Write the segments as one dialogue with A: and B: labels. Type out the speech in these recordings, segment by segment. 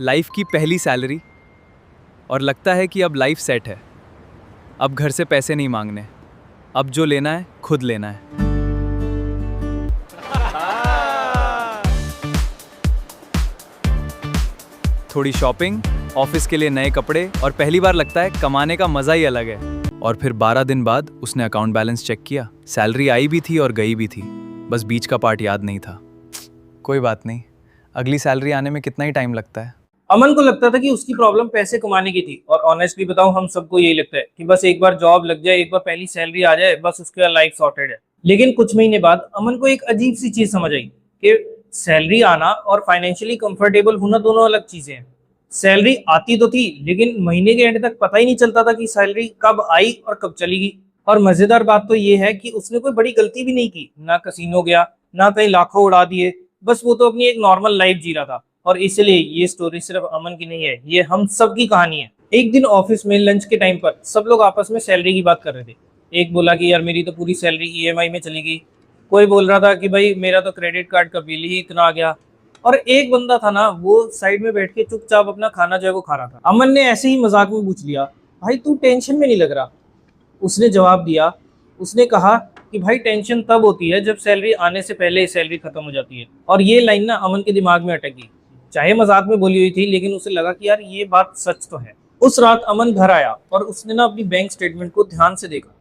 A: Life की पहली salary और लगता है कि अब लाइफ सेट है। अब घर से पैसे नहीं मांगने, अब जो लेना है खुद लेना है। थोड़ी शॉपिंग, ऑफिस के लिए नए कपड़े और पहली बार लगता है कमाने का मजा ही अलग है। और फिर 12 दिन बाद उसने अकाउंट बैलेंस चेक किया, सैलरी आई भी थी और गई भी थी, बस बीच का पार्ट याद नहीं था। कोई बात नहीं, अगली सैलरी आने में कितना ही टाइम लगता है।
B: अमन को लगता था कि उसकी प्रॉब्लम पैसे कमाने की थी, और ऑनेस्टली बताऊं हम सबको यही लगता है कि बस एक बार जॉब लग जाए, एक बार पहली सैलरी आ जाए, बस उसके बाद लाइफ सॉर्टेड है। लेकिन कुछ महीने बाद अमन को एक अजीब सी चीज समझ आई कि सैलरी आना और फाइनेंशियली कंफर्टेबल होना दोनों अलग चीजें हैं। सैलरी आती तो थी, लेकिन महीने के एंड तक पता ही नहीं चलता था कि सैलरी कब आई और कब चली गई। और मजेदार बात तो ये है कि उसने कोई बड़ी गलती भी नहीं की, ना कसीनो गया, ना कहीं लाखों उड़ा दिए, बस वो तो अपनी एक नॉर्मल लाइफ जी रहा था। और इसलिए ये स्टोरी सिर्फ अमन की नहीं है, ये हम सब की कहानी है। एक दिन ऑफिस में लंच के टाइम पर सब लोग आपस में सैलरी की बात कर रहे थे। एक बोला कि यार मेरी तो पूरी सैलरी ईएमआई में चली गई। कोई बोल रहा था कि भाई मेरा तो क्रेडिट कार्ड का बिल ही इतना आ गया। और एक बंदा था ना, वो साइड में बैठ के चुपचाप अपना खाना जो है वो खा रहा था। अमन ने ऐसे ही मजाक में पूछ लिया, भाई तू टेंशन में नहीं लग रहा? उसने जवाब दिया, उसने कहा कि भाई टेंशन तब होती है जब सैलरी आने से पहले सैलरी खत्म हो जाती है। और ये लाइन ना अमन के दिमाग में अटक गई। चाहे मजाक में बोली हुई थी, लेकिन उसे लगा कि यार ये बात सच तो है। उस रात अमन घर आया और उसने ना अपनी बैंक स्टेटमेंट को ध्यान से देखा।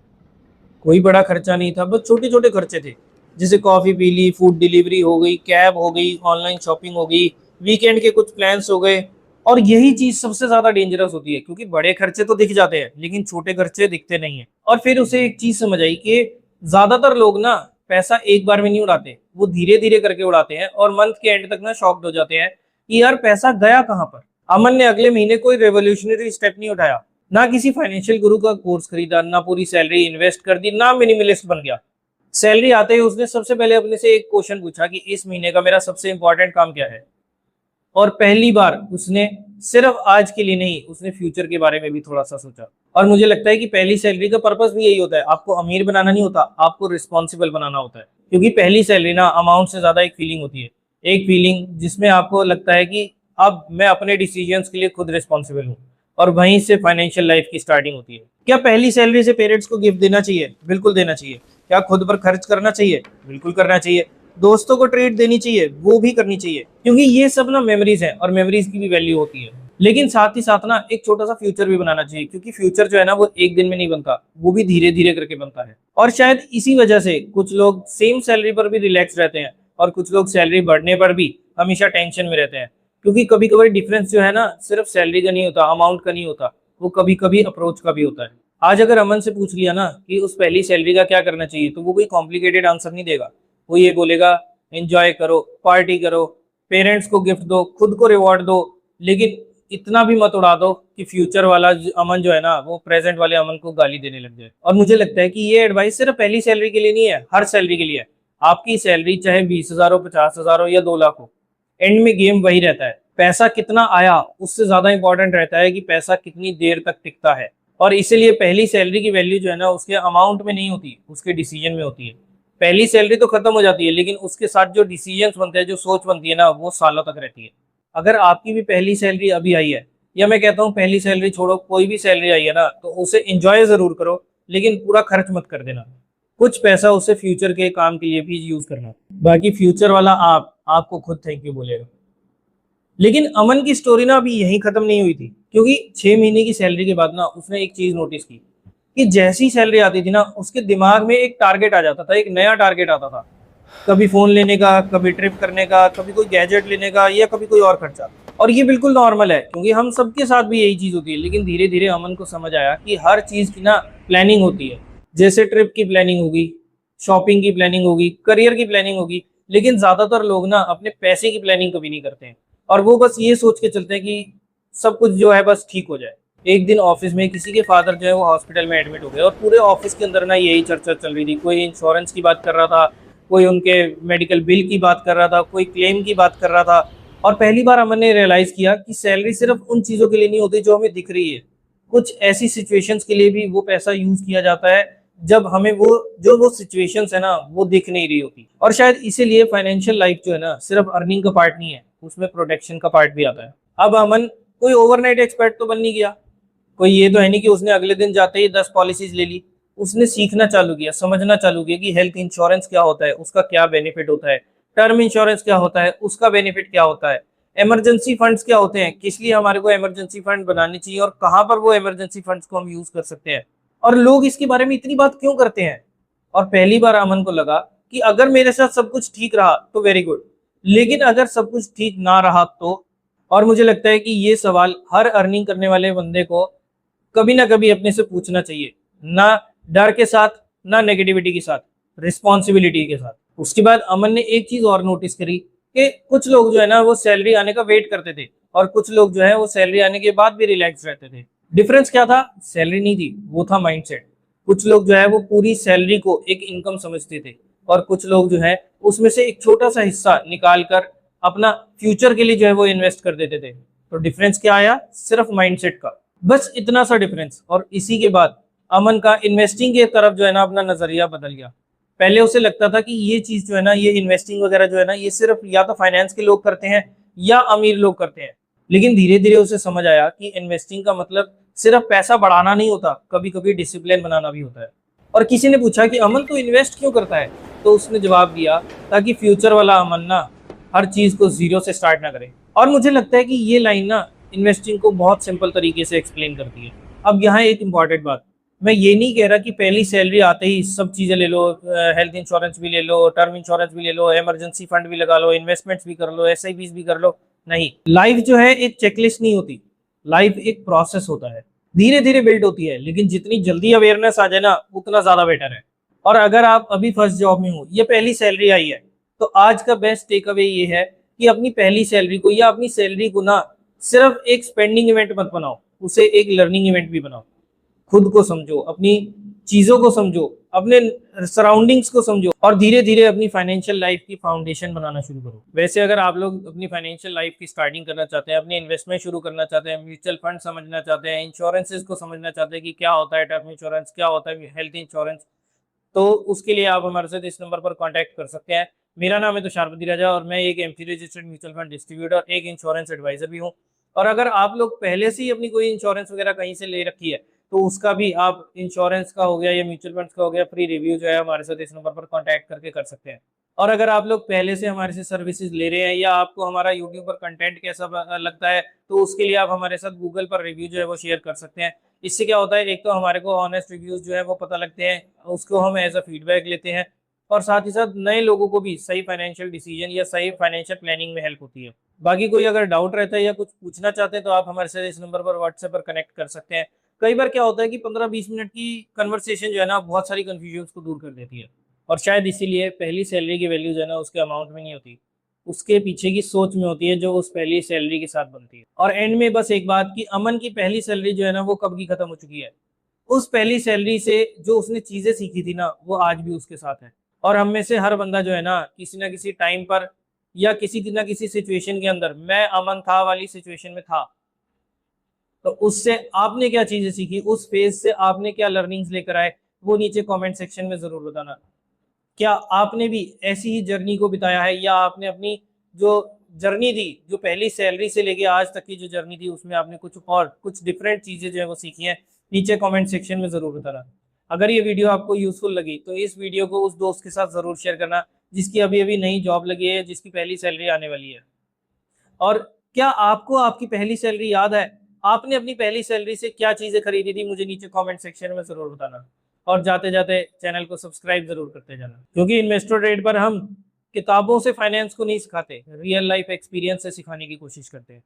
B: कोई बड़ा खर्चा नहीं था, बस छोटे छोटे खर्चे थे, जैसे कॉफी पी ली, फूड डिलीवरी हो गई, कैब हो गई, ऑनलाइन शॉपिंग हो गई, वीकेंड के कुछ प्लान्स हो गए। और यही चीज सबसे ज्यादा डेंजरस होती है, क्योंकि बड़े खर्चे तो दिख जाते हैं लेकिन छोटे खर्चे दिखते नहीं है। और फिर उसे एक चीज समझ आई कि ज्यादातर लोग ना पैसा एक बार में नहीं उड़ाते, वो धीरे धीरे करके उड़ाते हैं, और मंथ के एंड तक ना शॉक्ड हो जाते हैं कि यार पैसा गया कहाँ पर। अमन ने अगले महीने कोई रेवोल्यूशनरी स्टेप नहीं उठाया, ना किसी फाइनेंशियल गुरु का कोर्स खरीदा, ना पूरी सैलरी इन्वेस्ट कर दी, ना मिनिमलिस्ट बन गया। सैलरी आते ही उसने सबसे पहले अपने से एक क्वेश्चन पूछा कि इस महीने का मेरा सबसे इंपॉर्टेंट काम क्या है। और पहली बार उसने सिर्फ आज के लिए नहीं, उसने फ्यूचर के बारे में भी थोड़ा सा सोचा। और मुझे लगता है कि पहली सैलरी का पर्पस भी यही होता है, आपको अमीर बनाना नहीं होता, आपको रिस्पॉन्सिबल बनाना होता है। क्योंकि पहली सैलरी ना अमाउंट से ज्यादा एक फीलिंग होती है, एक फीलिंग जिसमें आपको लगता है कि अब मैं अपने डिसीजंस के लिए खुद रिस्पॉन्सिबल हूँ। और वहीं से फाइनेंशियल लाइफ की स्टार्टिंग होती है। क्या पहली सैलरी से पेरेंट्स को गिफ्ट देना चाहिए? बिल्कुल देना चाहिए। क्या खुद पर खर्च करना चाहिए? बिल्कुल करना चाहिए। दोस्तों को ट्रीट देनी चाहिए, वो भी करनी चाहिए, क्योंकि ये सब ना मेमोरीज है और मेमोरीज की भी वैल्यू होती है। लेकिन साथ ही साथ ना एक छोटा सा फ्यूचर भी बनाना चाहिए, क्योंकि फ्यूचर जो है ना वो एक दिन में नहीं बनता, वो भी धीरे धीरे करके बनता है। और शायद इसी वजह से कुछ लोग सेम सैलरी पर भी रिलैक्स रहते हैं, और कुछ लोग सैलरी बढ़ने पर भी हमेशा टेंशन में रहते हैं। क्योंकि कभी कभी डिफरेंस जो है ना सिर्फ सैलरी का नहीं होता, अमाउंट का नहीं होता, वो कभी कभी अप्रोच का भी होता है। आज अगर अमन से पूछ लिया ना कि उस पहली सैलरी का क्या करना चाहिए, तो वो कोई कॉम्प्लिकेटेड आंसर नहीं देगा। वो ये बोलेगा, एंजॉय करो, पार्टी करो, पेरेंट्स को गिफ्ट दो, खुद को रिवॉर्ड दो, लेकिन इतना भी मत उड़ा दो कि फ्यूचर वाला अमन जो है ना वो प्रेजेंट वाले अमन को गाली देने लग जाए। और मुझे लगता है कि ये एडवाइस सिर्फ पहली सैलरी के लिए नहीं है, हर सैलरी के लिए है। आपकी सैलरी चाहे 20,000 हो, 50,000 हो या 2 लाख हो, एंड में गेम वही रहता है। पैसा कितना आया उससे ज्यादा इंपॉर्टेंट रहता है कि पैसा कितनी देर तक टिकता है। और इसीलिए पहली सैलरी की वैल्यू जो है ना उसके अमाउंट में नहीं होती, उसके डिसीजन में होती है। पहली सैलरी तो खत्म हो जाती है, लेकिन उसके साथ जो डिसीजंस बनते हैं, जो सोच बनती है ना, वो सालों तक रहती है। अगर आपकी भी पहली सैलरी अभी आई है, या मैं कहता हूँ पहली सैलरी छोड़ो, कोई भी सैलरी आई है ना, तो उसे एंजॉय जरूर करो, लेकिन पूरा खर्च मत कर देना। कुछ पैसा उसे फ्यूचर के काम के लिए भी यूज करना। बाकी फ्यूचर वाला आपको खुद थैंक यू बोलेगा। लेकिन अमन की स्टोरी ना अभी यहीं खत्म नहीं हुई थी, क्योंकि 6 महीने की सैलरी के बाद ना उसने एक चीज नोटिस की कि जैसी सैलरी आती थी ना उसके दिमाग में एक टारगेट आ जाता था, एक नया टारगेट आता था। कभी फोन लेने का, कभी ट्रिप करने का, कभी कोई गैजेट लेने का, या कभी कोई और खर्चा। और ये बिल्कुल नॉर्मल है, क्योंकि हम सबके साथ भी यही चीज होती है। लेकिन धीरे धीरे अमन को समझ आया कि हर चीज की ना प्लानिंग होती है। जैसे ट्रिप की प्लानिंग होगी, शॉपिंग की प्लानिंग होगी, करियर की प्लानिंग होगी, लेकिन ज्यादातर लोग ना अपने पैसे की प्लानिंग कभी नहीं करते हैं। और वो बस ये सोच के चलते हैं कि सब कुछ जो है बस ठीक हो जाए। एक दिन ऑफिस में किसी के फादर जो है वो हॉस्पिटल में एडमिट हो गए, और पूरे ऑफिस के अंदर ना यही चर्चा चल रही थी। कोई इंश्योरेंस की बात कर रहा था, कोई उनके मेडिकल बिल की बात कर रहा था, कोई क्लेम की बात कर रहा था। और पहली बार अमन ने रियलाइज किया कि सैलरी सिर्फ उन चीजों के लिए नहीं होती जो हमें दिख रही है। कुछ ऐसी सिचुएशंस के लिए भी वो पैसा यूज किया जाता है जब हमें वो सिचुएशंस है ना वो दिख नहीं रही होती। और शायद इसीलिए फाइनेंशियल लाइफ जो है ना सिर्फ अर्निंग का पार्ट नहीं है, उसमें प्रोटेक्शन का पार्ट भी आता है। अब अमन कोई ओवरनाइट एक्सपर्ट तो बन नहीं गया, कोई ये तो है नहीं कि उसने अगले दिन जाते ही 10 पॉलिसीज ले ली। उसने सीखना चालू किया, समझना चालू किया कि हेल्थ इंश्योरेंस क्या होता है, उसका क्या बेनिफिट होता है, टर्म इंश्योरेंस क्या होता है, उसका बेनिफिट क्या होता है, इमरजेंसी फंड्स क्या होते हैं, किस लिए हमारे को इमरजेंसी फंड बनाने चाहिए और कहाँ पर वो इमरजेंसी फंड्स को हम यूज कर सकते हैं, और लोग इसके बारे में इतनी बात क्यों करते हैं। और पहली बार अमन को लगा कि अगर मेरे साथ सब कुछ ठीक रहा तो वेरी गुड, लेकिन अगर सब कुछ ठीक ना रहा तो। और मुझे लगता है कि ये सवाल हर अर्निंग करने वाले बंदे को कभी ना कभी अपने से पूछना चाहिए, ना डर के साथ, ना नेगेटिविटी के साथ, रिस्पॉन्सिबिलिटी के साथ। उसके बाद अमन ने एक चीज और नोटिस करी कि कुछ लोग जो है ना वो सैलरी आने का वेट करते थे, और कुछ लोग जो है वो सैलरी आने के बाद भी रिलैक्स रहते थे। डिफरेंस क्या था? सैलरी नहीं थी, वो था माइंडसेट। कुछ लोग जो है वो पूरी सैलरी को एक इनकम समझते थे, और कुछ लोग जो है उसमें से एक छोटा सा हिस्सा निकाल कर अपना फ्यूचर के लिए जो है वो इन्वेस्ट कर देते थे। तो डिफरेंस क्या आया? सिर्फ माइंडसेट का, बस इतना सा डिफरेंस। और इसी के बाद अमन का इन्वेस्टिंग की तरफ जो है ना अपना नजरिया बदल गया। पहले उसे लगता था कि ये चीज जो है ना, ये इन्वेस्टिंग वगैरह जो है ना, ये सिर्फ या तो फाइनेंस के लोग करते हैं या अमीर लोग करते हैं। लेकिन धीरे धीरे उसे समझ आया कि इन्वेस्टिंग का मतलब सिर्फ पैसा बढ़ाना नहीं होता, कभी कभी डिसिप्लिन बनाना भी होता है। और किसी ने पूछा कि अमन तो इन्वेस्ट क्यों करता है, तो उसने जवाब दिया ताकि फ्यूचर वाला अमन ना हर चीज को जीरो से स्टार्ट ना करे। और मुझे लगता है कि ये लाइन ना इन्वेस्टिंग को बहुत सिंपल तरीके से एक्सप्लेन करती है। अब यहाँ एक इंपॉर्टेंट बात, मैं ये नहीं कह रहा कि पहली सैलरी आते ही सब चीजें ले लो, हेल्थ इंश्योरेंस भी ले लो, टर्म इंश्योरेंस भी ले लो, इमरजेंसी फंड भी लगा लो, इन्वेस्टमेंट्स भी कर लो, एसआईपीज भी कर लो। नहीं, लाइफ जो है एक चेकलिस्ट नहीं होती, लाइफ एक प्रोसेस होता है, धीरे धीरे बिल्ड होती है। लेकिन जितनी जल्दी अवेयरनेस आ जाए ना उतना ज्यादा बेटर है। और अगर आप अभी फर्स्ट जॉब में हो, ये पहली सैलरी आई है, तो आज का बेस्ट टेक अवे ये है कि अपनी पहली सैलरी को या अपनी सैलरी को ना सिर्फ एक स्पेंडिंग इवेंट मत बनाओ, उसे एक लर्निंग इवेंट भी बनाओ। खुद को समझो, अपनी चीजों को समझो, अपने सराउंडिंग्स को समझो, और धीरे धीरे अपनी फाइनेंशियल लाइफ की फाउंडेशन बनाना शुरू करो। वैसे अगर आप लोग अपनी फाइनेंशियल लाइफ की स्टार्टिंग करना चाहते हैं, अपनी इन्वेस्टमेंट शुरू करना चाहते हैं, म्यूचुअल फंड समझना चाहते हैं, इंश्योरेंसेस को समझना चाहते हैं कि क्या होता है टर्म इंश्योरेंस, क्या होता है हेल्थ इंश्योरेंस, तो उसके लिए आप हमारे साथ इस नंबर पर कांटेक्ट कर सकते हैं। मेरा नाम है तुषारपति राजा, और मैं एक MC registered mutual fund distributor, एक इंश्योरेंस एडवाइजर भी हूँ। और अगर आप लोग पहले से ही अपनी कोई इंश्योरेंस वगैरह कहीं से ले रखी है, तो उसका भी आप इंश्योरेंस का हो गया या म्यूचुअल फंड्स का हो गया फ्री रिव्यू जो है हमारे साथ इस नंबर पर कांटेक्ट करके कर सकते हैं। और अगर आप लोग पहले से हमारे से सर्विसेज ले रहे हैं या आपको हमारा यूट्यूब पर कंटेंट कैसा लगता है, तो उसके लिए आप हमारे साथ गूगल पर रिव्यू जो है वो शेयर कर सकते हैं। इससे क्या होता है, एक तो हमारे को ऑनेस्ट रिव्यूज जो है वो पता लगते हैं, उसको हम एज अ फीडबैक लेते हैं, और साथ ही साथ नए लोगों को भी सही फाइनेंशियल डिसीजन या सही फाइनेंशियल प्लानिंग में हेल्प होती है। बाकी कोई अगर डाउट रहता है या कुछ पूछना चाहते हैं तो आप हमारे साथ इस नंबर पर व्हाट्सएप पर कनेक्ट कर सकते हैं। कई बार क्या होता है कि 15-20 मिनट की कन्वर्सेशन जो है ना बहुत सारी कंफ्यूजन को दूर कर देती है, और शायद इसीलिए पहली सैलरी की वैल्यू जो है ना उसके अमाउंट में नहीं होती, उसके पीछे की सोच में होती है जो उस पहली सैलरी के साथ बनती है। और एंड में बस एक बात कि अमन की पहली सैलरी जो है ना वो कब की खत्म हो चुकी है, उस पहली सैलरी से जो उसने चीजें सीखी थी ना वो आज भी उसके साथ है। और हम में से हर बंदा जो है ना किसी ना किसी टाइम पर या किसी ना किसी सिचुएशन के अंदर, मैं अमन था वाली सिचुएशन में था, तो उससे आपने क्या चीजें सीखी, उस फेज से आपने क्या लर्निंग्स लेकर आए, वो नीचे कमेंट सेक्शन में जरूर बताना। क्या आपने भी ऐसी ही जर्नी को बिताया है, या आपने अपनी जो जर्नी थी, जो पहली सैलरी से लेके आज तक की जो जर्नी थी, उसमें आपने कुछ डिफरेंट चीजें जो है वो सीखी हैं, नीचे कमेंट सेक्शन में जरूर बताना। अगर ये वीडियो आपको यूजफुल लगी तो इस वीडियो को उस दोस्त के साथ जरूर शेयर करना जिसकी अभी अभी नई जॉब लगी है, जिसकी पहली सैलरी आने वाली है। और क्या आपको आपकी पहली सैलरी याद है? आपने अपनी पहली सैलरी से क्या चीजें खरीदी थी? मुझे नीचे कमेंट सेक्शन में जरूर बताना। और जाते जाते चैनल को सब्सक्राइब जरूर करते जाना, क्योंकि इन्वेस्टर ट्रेड पर हम किताबों से फाइनेंस को नहीं सिखाते, रियल लाइफ एक्सपीरियंस से सिखाने की कोशिश करते हैं।